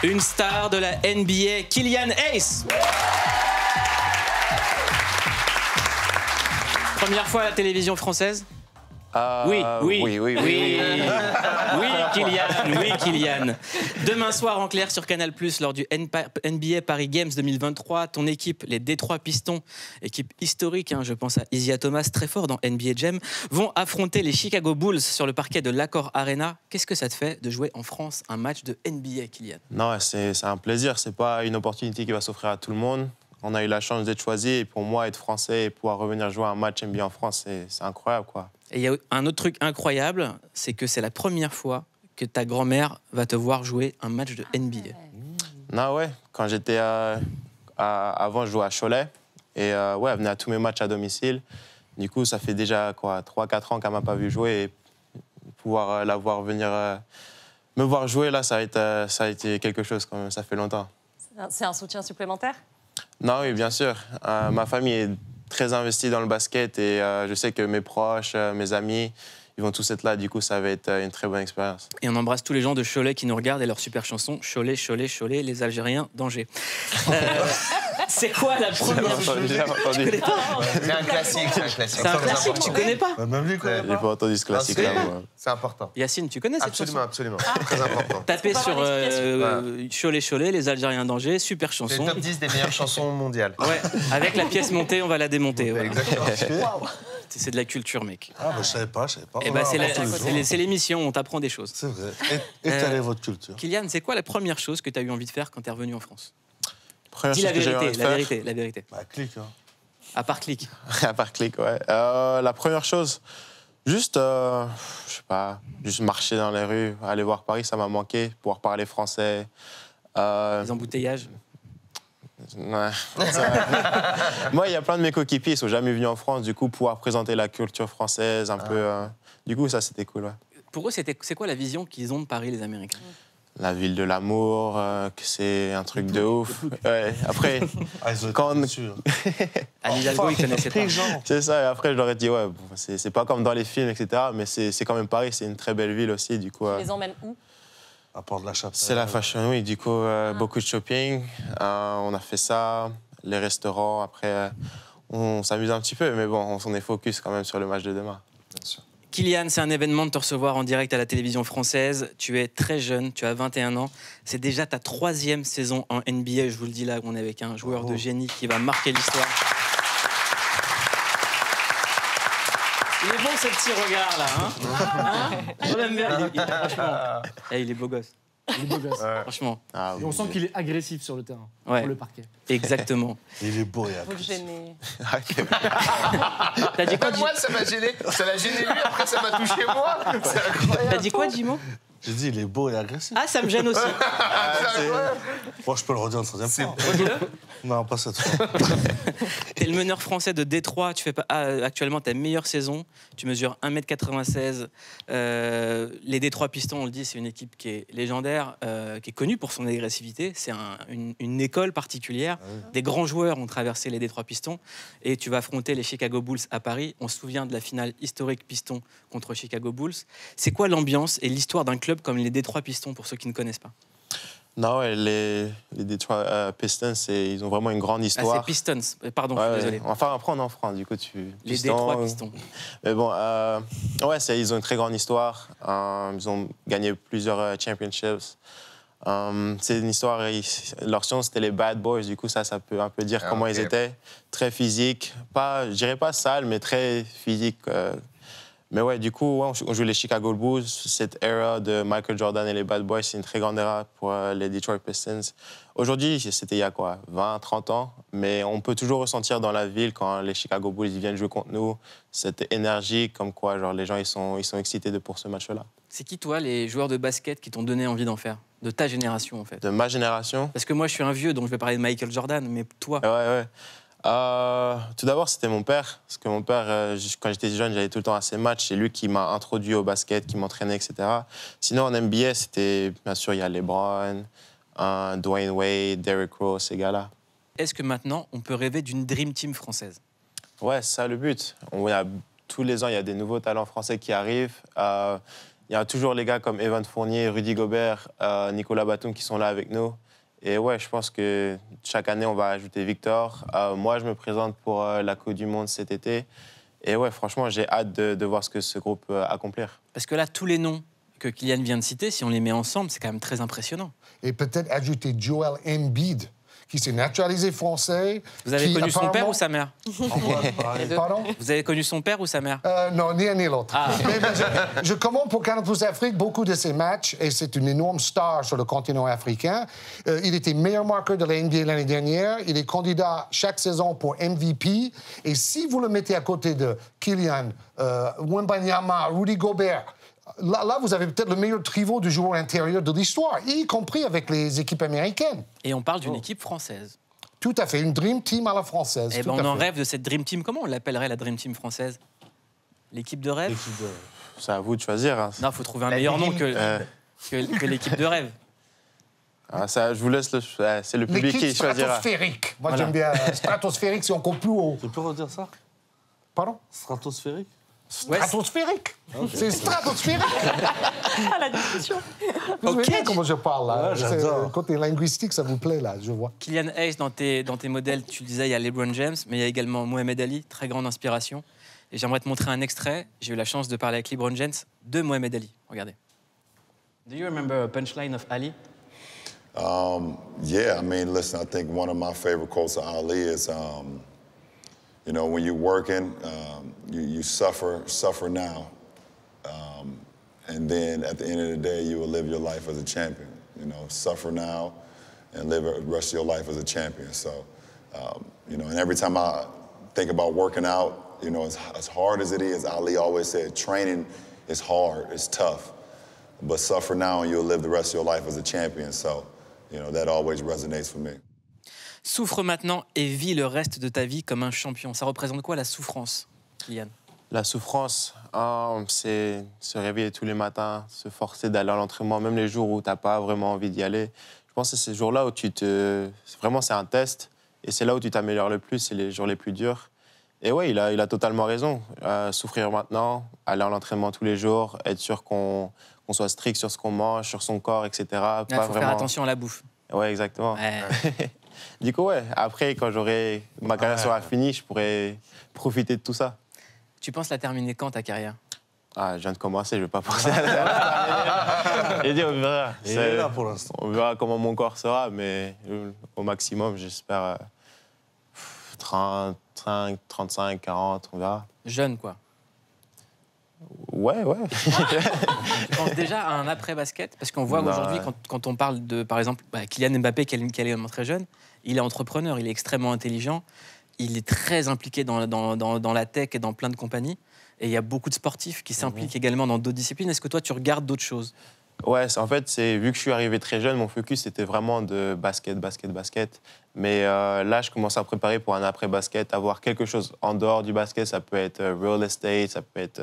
Une star de la NBA, Killian Hayes. Première fois à la télévision française? Oui, Kylian. Demain soir en clair sur Canal+, lors du NBA Paris Games 2023, ton équipe, les Détroit Pistons, équipe historique, je pense à Isaiah Thomas, très fort dans NBA Jam, vont affronter les Chicago Bulls sur le parquet de l'Accor Arena. Qu'est-ce que ça te fait de jouer en France un match de NBA, Kylian? Non, c'est un plaisir. C'est pas une opportunité qui va s'offrir à tout le monde. On a eu la chance d'être choisi et pour moi, être français et pouvoir revenir jouer un match NBA en France, c'est incroyable, quoi. Et il y a un autre truc incroyable, c'est que c'est la première fois que ta grand-mère va te voir jouer un match de NBA. Non, ouais. Quand j'étais avant, je jouais à Cholet et ouais, elle venait à tous mes matchs à domicile. Du coup, ça fait déjà 3-4 ans qu'elle m'a pas vu jouer et pouvoir la voir venir me voir jouer là, ça a été quelque chose quand même. Ça fait longtemps. C'est un soutien supplémentaire? Non, oui, bien sûr. Ma famille est très investie dans le basket et je sais que mes proches, mes amis, ils vont tous être là. Du coup, ça va être une très bonne expérience. Et on embrasse tous les gens de Cholet qui nous regardent et leur super chanson Cholet, Cholet, Cholet, les Algériens, danger. C'est quoi la première chose? J'ai entendu. C'est un classique, c'est un classique. C'est un classique, tu connais pas? Même lui, quoi. J'ai pas entendu ce classique-là, moi. C'est important. Yacine, tu connais cette chanson? Absolument, très important. Tapez sur Cholet, Cholet, les Algériens, danger, super C'est chanson. le top 10 des meilleures chansons mondiales. Ouais, avec la pièce montée, on va la démonter. Voilà. Exactement. C'est de la culture, mec. Ah, bah, je savais pas. Eh ben, c'est l'émission, on t'apprend des choses. C'est vrai. Étalez votre culture. Kylian, c'est quoi la première chose que tu as eu envie de faire quand tu es revenu en France? Première Dis chose la que j'ai envie vérité, de la faire. vérité, la vérité. Bah, clique, hein. À part Click. À part clic, ouais. La première chose, juste, je sais pas, juste marcher dans les rues, aller voir Paris, ça m'a manqué, pouvoir parler français. Les embouteillages. Ouais. Moi, il y a plein de mes coéquipiers, ils sont jamais venus en France, du coup, pouvoir présenter la culture française un peu. Du coup, ça, c'était cool, ouais. Pour eux, c'est quoi la vision qu'ils ont de Paris, les Américains? La ville de l'amour, que c'est un truc de ouf. Ouais. Après, quand Anne Hidalgo, ils connaissaient pas. c'est ça. Et après, je leur ai dit, ouais, bon, c'est pas comme dans les films, etc. Mais c'est quand même Paris, c'est une très belle ville aussi, du coup. Tu les emmènes où? À Port de la Chapelle. C'est la Fashion Week, du coup, beaucoup de shopping. On a fait ça, les restaurants. Après, on s'amuse un petit peu, mais bon, on est focus quand même sur le match de demain. Bien sûr. Kylian, c'est un événement de te recevoir en direct à la télévision française. Tu es très jeune, tu as 21 ans. C'est déjà ta 3e saison en NBA. Je vous le dis là, on est avec un joueur de génie qui va marquer l'histoire. Il est bon ce petit regard là, hein, on l'aime bien. Franchement, il est beau gosse. Il est beau gosse. Franchement. Ah, Et on sent qu'il est agressif sur le terrain, Ouais. pour le parquet. Exactement. Il est beau et Vous le agressif. gênez. T'as dit quoi, Moi, ça m'a gêné. Ça l'a gêné lui, après ça m'a touché moi. C'est incroyable. T'as dit quoi, Jimo? J'ai dit, il est beau et agressif. Ah, ça me gêne aussi. Moi, je peux le redire une troisième fois. Redis-le. Non, pas cette fois. T'es le meneur français de Détroit. Tu fais actuellement ta meilleure saison. Tu mesures 1m96. Les Détroit Pistons, on le dit, c'est une équipe qui est légendaire, qui est connue pour son agressivité. C'est une école particulière. Des grands joueurs ont traversé les Détroit Pistons. Et tu vas affronter les Chicago Bulls à Paris. On se souvient de la finale historique Pistons contre Chicago Bulls. C'est quoi l'ambiance et l'histoire d'un club comme les Détroit Pistons, pour ceux qui ne connaissent pas? Non, ouais, les Detroit Pistons, ils ont vraiment une grande Ah, histoire. c'est Pistons. Pardon, Ouais, je suis ouais. désolé. Enfin, après, on est en France, du coup, Les Détroit Pistons. Mais bon, ouais, ils ont une très grande histoire. Ils ont gagné plusieurs championships. C'est une histoire, leur surnom, c'était les Bad Boys. Du coup, ça peut un peu dire comment ils étaient. Très physiques. Je dirais pas sales, mais très physiques. Mais ouais, du coup, ouais, on joue les Chicago Bulls. Cette ère de Michael Jordan et les Bad Boys, c'est une très grande ère pour les Detroit Pistons. Aujourd'hui, c'était il y a 20, 30 ans. Mais on peut toujours ressentir dans la ville, quand les Chicago Bulls viennent jouer contre nous, cette énergie, comme quoi genre, les gens ils sont excités pour ce match-là. C'est qui, toi, les joueurs de basket qui t'ont donné envie d'en faire? De ta génération, en fait. De ma génération. Parce que moi, je suis un vieux, donc je vais parler de Michael Jordan, mais toi? Ouais. Tout d'abord, c'était mon père. Parce que mon père, quand j'étais jeune, j'allais tout le temps à ses matchs. C'est lui qui m'a introduit au basket, qui m'entraînait, etc. Sinon, en NBA, c'était, bien sûr, il y a LeBron, Dwayne Wade, Derrick Rose, ces gars-là. Est-ce que maintenant, on peut rêver d'une Dream Team française? Ouais, c'est ça le but. Tous les ans, il y a des nouveaux talents français qui arrivent. Il il y a toujours les gars comme Evan Fournier, Rudy Gobert, Nicolas Batum qui sont là avec nous. Et ouais, je pense que chaque année, on va ajouter Victor. Moi, je me présente pour la Coupe du Monde cet été. Et ouais, franchement, j'ai hâte de voir ce que ce groupe peut accomplir. Parce que là, tous les noms que Kylian vient de citer, si on les met ensemble, c'est quand même très impressionnant. Et peut-être ajouter Joel Embiid, qui s'est naturalisé français. Vous avez connu son père ou sa mère? Pardon? Vous avez connu son père ou sa mère? Non, ni un ni l'autre. Ah. Je commande pour Canal+ Afrique beaucoup de ses matchs et c'est une énorme star sur le continent africain. Il était meilleur marqueur de la NBA l'année dernière. Il est candidat chaque saison pour MVP. Et si vous le mettez à côté de Kylian, Wembanyama, Rudy Gobert, là, vous avez peut-être le meilleur trio de joueurs intérieurs de l'histoire, y compris avec les équipes américaines. Et on parle d'une équipe française. Tout à fait, une Dream Team à la française. Eh ben, on en rêve de cette Dream Team. Comment on l'appellerait, la Dream Team française? L'équipe de rêve? C'est à vous de choisir. Hein. Non, il faut trouver un meilleur nom que l'équipe de rêve. Ah, ça, je vous laisse, c'est le public qui choisira. Stratosphérique. Moi, Voilà. j'aime bien stratosphérique, c'est encore plus haut. Tu peux redire ça? Pardon? Stratosphérique? Ouais, Stratosphérique. C'est stratosphérique. Ah, la discussion. Vous voyez bien comment je parle, là. Ouais, j'adore. Le côté linguistique, ça vous plaît, là, je vois. Kylian Hayes, dans tes modèles, tu le disais, il y a LeBron James, mais il y a également Mohamed Ali, très grande inspiration. Et j'aimerais te montrer un extrait. J'ai eu la chance de parler avec LeBron James de Mohamed Ali. Regardez. Do you remember a punchline of Ali? Yeah, I mean, listen, I think one of my favorite quotes of Ali is, you know, when you're working, you suffer now. And then at the end of the day, you will live your life as a champion. You know, suffer now and live the rest of your life as a champion. So, you know, and every time I think about working out, you know, as hard as it is, Ali always said, training is hard, it's tough, but suffer now and you'll live the rest of your life as a champion. So, you know, that always resonates for me. Souffre maintenant et vis le reste de ta vie comme un champion. Ça représente quoi la souffrance, Kylian? La souffrance, c'est se réveiller tous les matins, se forcer d'aller à l'entraînement, même les jours où tu n'as pas vraiment envie d'y aller. Je pense que c'est ces jours-là où vraiment, c'est un test. Et c'est là où tu t'améliores le plus, c'est les jours les plus durs. Et ouais, il a totalement raison. Souffrir maintenant, aller à l'entraînement tous les jours, être sûr qu'on soit strict sur ce qu'on mange, sur son corps, etc. Il faut faire attention à la bouffe. Ouais, exactement. Ouais. Du coup, ouais, après, quand ma carrière sera finie, je pourrai profiter de tout ça. Tu penses la terminer quand, ta carrière? Ah, je viens de commencer, je ne vais pas penser à la terminer. Et dit, on verra. Il est là pour l'instant. On verra comment mon corps sera, mais au maximum, j'espère 35, 35, 40, on verra. Jeune, quoi. Ouais. Tu penses déjà à un après-basket? Parce qu'on voit aujourd'hui, quand on parle de, par exemple, Kylian Mbappé, qui est également très jeune, il est entrepreneur, il est extrêmement intelligent, il est très impliqué dans la tech et dans plein de compagnies. Et il y a beaucoup de sportifs qui s'impliquent également dans d'autres disciplines. Est-ce que toi, tu regardes d'autres choses? Ouais, en fait, vu que je suis arrivé très jeune, mon focus était vraiment de basket. Mais là, je commence à préparer pour un après-basket, avoir quelque chose en dehors du basket. Ça peut être real estate, ça peut être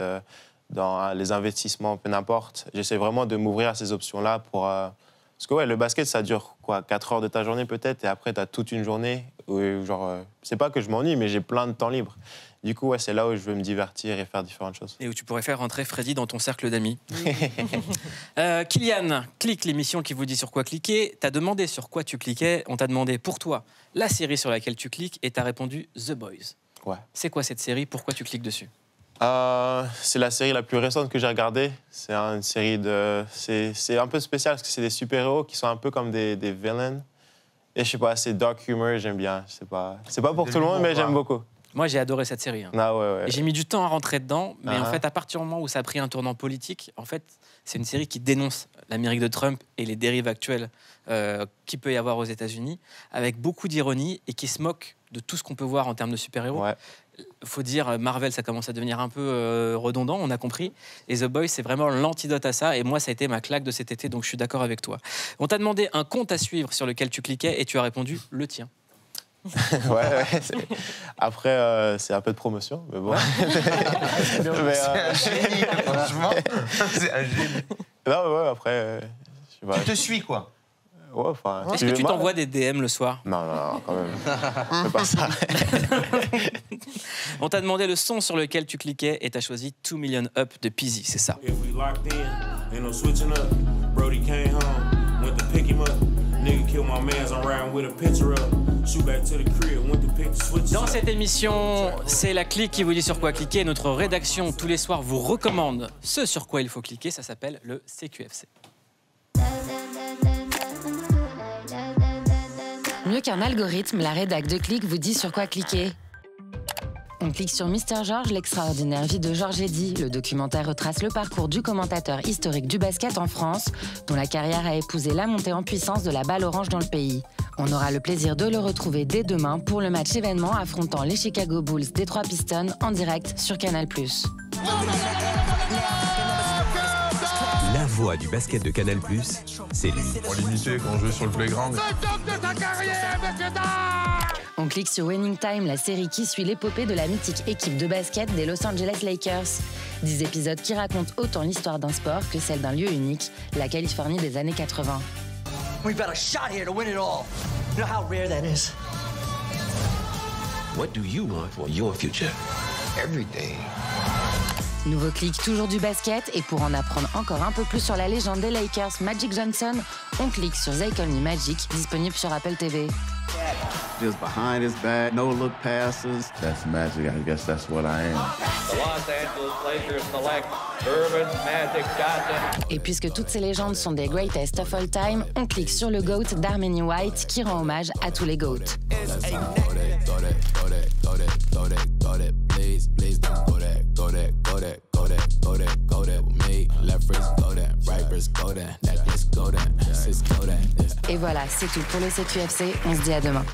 dans les investissements, peu n'importe. J'essaie vraiment de m'ouvrir à ces options-là pour... Parce que ouais, le basket, ça dure quoi, 4 heures de ta journée peut-être, et après, tu as toute une journée où, c'est pas que je m'ennuie, mais j'ai plein de temps libre. Du coup, ouais, c'est là où je veux me divertir et faire différentes choses. Et où tu pourrais faire rentrer Freddy dans ton cercle d'amis. Kylian, Clique, l'émission qui vous dit sur quoi cliquer. T'as demandé sur quoi tu cliquais. On t'a demandé pour toi la série sur laquelle tu cliques et t'as répondu The Boys. Ouais. C'est quoi cette série? Pourquoi tu cliques dessus? C'est la série la plus récente que j'ai regardée. C'est une série c'est un peu spécial parce que c'est des super-héros qui sont un peu comme des villains. Et je sais pas, c'est dark humor, j'aime bien. C'est pas pour tout le monde, mais j'aime beaucoup. Moi, j'ai adoré cette série. Hein. Ah ouais. Et j'ai mis du temps à rentrer dedans, mais en fait, à partir du moment où ça a pris un tournant politique, en fait, c'est une série qui dénonce l'Amérique de Trump et les dérives actuelles qu'il peut y avoir aux États-Unis, avec beaucoup d'ironie et qui se moque de tout ce qu'on peut voir en termes de super-héros. Ouais. Faut dire, Marvel, ça commence à devenir un peu redondant, on a compris. Et The Boys, c'est vraiment l'antidote à ça. Et moi, ça a été ma claque de cet été, donc je suis d'accord avec toi. On t'a demandé un compte à suivre sur lequel tu cliquais et tu as répondu le tien. Ouais. Après, c'est un peu de promotion, mais bon. C'est un génie, franchement. C'est un génie. Non, ouais, après, je sais pas. Tu te suis, quoi. Ouais, enfin. Est-ce que tu t'envoies des DM le soir? Non, quand même. Fais pas ça. On t'a demandé le son sur lequel tu cliquais et t'as choisi 2 Million Up de Peasy, c'est ça. If we locked in, Ain't no switching up. Brody came home, went to pick him up. Nigga killed my mans, I'm riding with a picture up. Shoot back to the crib, went to pick the switch. Dans cette émission, c'est la clique qui vous dit sur quoi cliquer. Notre rédaction, tous les soirs, vous recommande ce sur quoi il faut cliquer. Ça s'appelle le CQFC. Mieux qu'un algorithme, la rédac de Click vous dit sur quoi cliquer. On clique sur Mister George, l'extraordinaire vie de Georges Eddy. Le documentaire retrace le parcours du commentateur historique du basket en France, dont la carrière a épousé la montée en puissance de la balle orange dans le pays. On aura le plaisir de le retrouver dès demain pour le match événement affrontant les Chicago Bulls Détroit Pistons en direct sur Canal+. La voix du basket de Canal+, c'est lui. Pour limiter quand je vais sur le playground. On clique sur Winning Time, la série qui suit l'épopée de la mythique équipe de basket des Los Angeles Lakers. 10 épisodes qui racontent autant l'histoire d'un sport que celle d'un lieu unique, la Californie des années 80. We've got a shot here to win it all. You know how rare that is? What do you want for your future? Everything. Nouveau clic, toujours du basket, et pour en apprendre encore un peu plus sur la légende des Lakers, Magic Johnson, on clique sur They Call Me Magic, disponible sur Apple TV. Just behind his back, no look passes. That's Magic, I guess that's what I am. The Los Angeles Lakers select Earvin Magic Johnson. Et puisque toutes ces légendes sont des greatest of all time, on clique sur le GOAT d'Armani White qui rend hommage à tous les GOATs. Et voilà, c'est tout pour le CQFC. On se dit à demain.